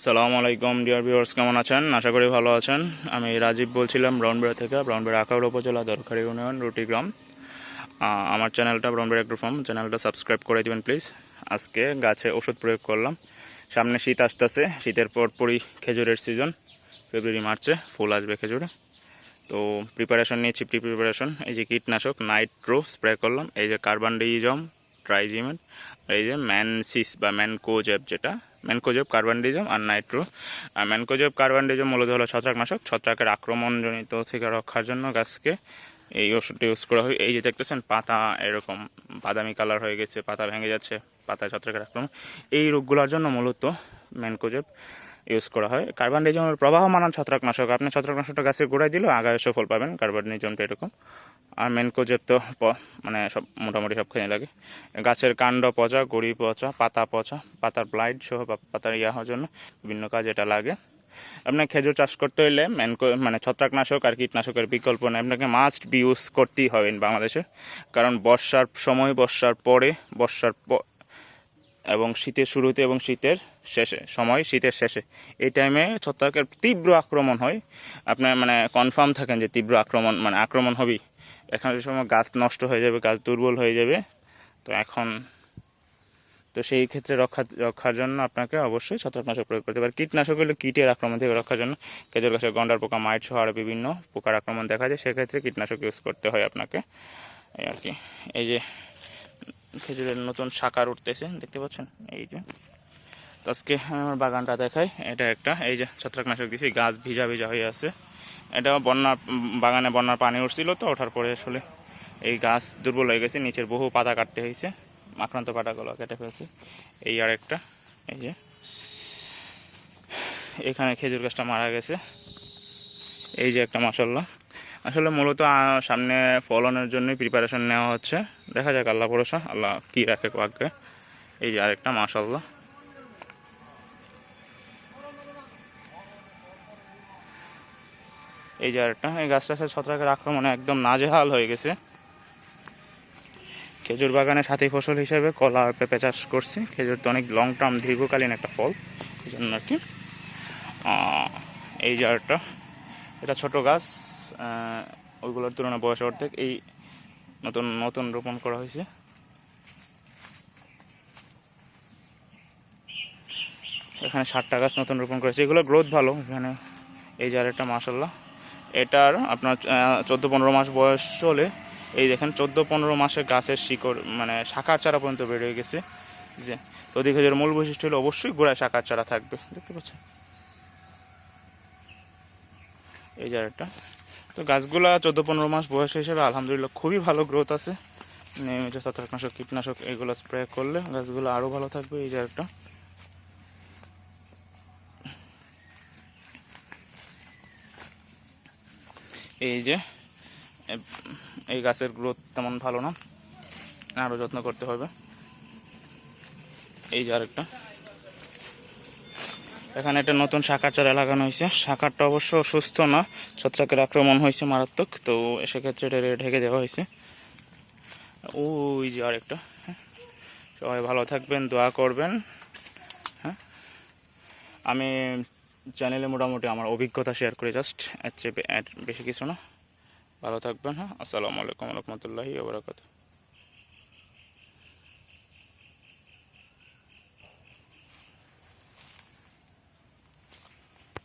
আসসালামু আলাইকুম dear viewers, কেমন আছেন? আশা করি ভালো আছেন। আমি রাজীব বলছিলাম ব্রাউনবেড়া থেকে। ব্রাউনবেড়া আখাউড়া উপজেলা দরকারি ইউনিয়ন রুটিগ্রাম। আমার চ্যানেলটা ব্রাউনবেড়া এগ্রো ফার্ম চ্যানেলটা সাবস্ক্রাইব করে দিবেন প্লিজ। আজকে গাছে ওষুধ প্রয়োগ করলাম। সামনে শীত আসতেছে, শীতের পরপরই খেজুরের সিজন। ফেব্রুয়ারি মার্চে ফুল আসবে খেজুরে। তো প্রিপারেশন নিয়েছি, প্রিপারেশন এই যে কীটনাশক নাইট্রো স্প্রে করলাম, এই যে কার্বনডিজম ট্রাইজিমেট, এই যে ম্যানসিস বা ম্যানকোজেব, যেটা ম্যানকোজেব কার্বনডিজম আর নাইট্রো। আর ম্যানকোজেব কার্বনডিজম মূলত হলো ছত্রাকনাশক, ছত্রাকের আক্রমণজনিত থেকে রক্ষার জন্য গাছকে এই ওষুধটা ইউজ করা হয়। এই যে দেখতেছেন পাতা এরকম বাদামি কালার হয়ে গেছে, পাতা ভেঙে যাচ্ছে, পাতায় ছত্রাকের আক্রমণ, এই রোগগুলোর জন্য মূলত ম্যানকোজেব ইউজ করা হয়। কার্বনডিজমের প্রবাহমান ছত্রাকনাশক, আপনি ছত্রাকনাশকটা গাছের গোড়ায় দিলেও আগায় সফল পাবেন। কার্বনডিজমটা এরকম। আর ম্যানকোজেব তো মানে সব মোটামুটি সবখানে লাগে। গাছের কাণ্ড পচা, গড়ি পচা, পাতা পচা, পাতার ব্লাইট সহ বা পাতার হওয়ার জন্য বিভিন্ন কাজ এটা লাগে। আপনার খেজুর চাষ করতে হলে মানে ছত্রাকনাশক আর কীটনাশকের বিকল্প নেই, আপনাকে মাস্ট বি ইউজ করতেই হবে বাংলাদেশে। কারণ বর্ষার সময়, বর্ষার পরে, এবং শীতের শুরুতে এবং শীতের শেষে সময়, শীতের শেষে এই টাইমে ছত্রাকের তীব্র আক্রমণ হয়। আপনার মানে কনফার্ম থাকেন যে তীব্র আক্রমণ হবেই। এখানে সময় গাছ নষ্ট হয়ে যাবে, গাছ দুর্বল হয়ে যাবে। তো সেই ক্ষেত্রে রক্ষার জন্য আপনাকে অবশ্যই ছত্রাকনাশক প্রয়োগ করতে পারে। কীটনাশক হলে কীটের আক্রমণ থেকে রক্ষার জন্য খেজুর গাছের গন্ডার পোকা, মাইট সহ আরও বিভিন্ন পোকার আক্রমণ দেখা যায়, সেক্ষেত্রে কীটনাশক ইউজ করতে হয় আপনাকে। এই আর কি। এই যে খেজুরের নতুন শাখার উঠতেছে, দেখতে পাচ্ছেন এই যে। তো আজকে আমার বাগানটা দেখাই। এটা একটা, এই যে ছত্রাকনাশক দিয়েছি, গাছ ভিজা ভিজা হয়ে আছে। এটা বাগানে বন্যার পানি উঠছিল, তো ওঠার পরে আসলে এই গাছ দুর্বল হয়ে গেছে, নিচের বহু পাতা কাটতে হয়েছে, আক্রান্ত পাতাগুলো কেটে ফেলছে। এই আর একটা, এই যে এখানে খেজুর গাছটা মারা গেছে। এই যে একটা, মাশাআল্লাহ। আসলে মূলত সামনে ফলনের জন্যই প্রিপারেশন নেওয়া হচ্ছে। দেখা যাক, আল্লাহ ভরসা, আল্লাহ কী রাখে ভাগ্যে। এই যে আরেকটা, মাশাআল্লাহ। এই যে আরেকটা, এই গাছটা ছত্রাকের আক্রমণে একদম নাজেহাল হয়ে গেছে। খেজুর বাগানে সাথী ফসল হিসেবে কলা আর পেঁপে চাষ করছি। খেজুর তো অনেক লং টার্ম, দীর্ঘকালীন একটা ফল, এই জন্য আর কি। এই যে আরেকটা, এটা ছোট গাছ, ওইগুলোর তুলনায় বয়স অর্ধেক। এই নতুন নতুন রোপণ করা হয়েছে। এখানে 60টা গাছ নতুন রোপণ করেছে, এগুলো গ্রোথ ভালো এখানে। এই যে আরেকটা, মাশাআল্লাহ। এটার আপনার 14-15 মাস বয়স হলে, এই দেখেন 14-15 মাসে গাছের শিকড় মানে শাখার চারা পর্যন্ত বের হয়ে গেছে। যে তো খেজুরের মূল বৈশিষ্ট্য হলো অবশ্যই গোড়ায় শাখার চারা থাকবে, দেখতে পাচ্ছেন। এই যে আরেকটা। তো গাছগুলা 14-15 মাস বয়স হিসেবে আলহামদুলিল্লাহ খুবই ভালো গ্রোথ আছে। নিয়মিত ছত্রাকনাশক, কীটনাশক এগুলো স্প্রে করলে গাছগুলো আরও ভালো থাকবে। এই যে একটা, এই যে এই গাছের গ্রোথ তেমন ভালো না, আরও যত্ন করতে হবে। এই যে আরেকটা, এখানে একটা নতুন শাখার চারা লাগানো হয়েছে। শাখারটা অবশ্য সুস্থ না, ছত্রাকের আক্রমণ হয়েছে মারাত্মক, তো সেক্ষেত্রে এটা ঢেকে দেওয়া হয়েছে। ওই যে আরেকটা। সবাই ভালো থাকবেন, দোয়া করবেন। হ্যাঁ, আমি চ্যানেলে মোটামুটি আমার অভিজ্ঞতা শেয়ার করি, জাস্ট এর চেয়ে বেশি কিছু না। ভালো থাকবেন। হ্যাঁ, আসসালামু আলাইকুম রহমতুল্লাহি ওয়া বারাকাতুহু।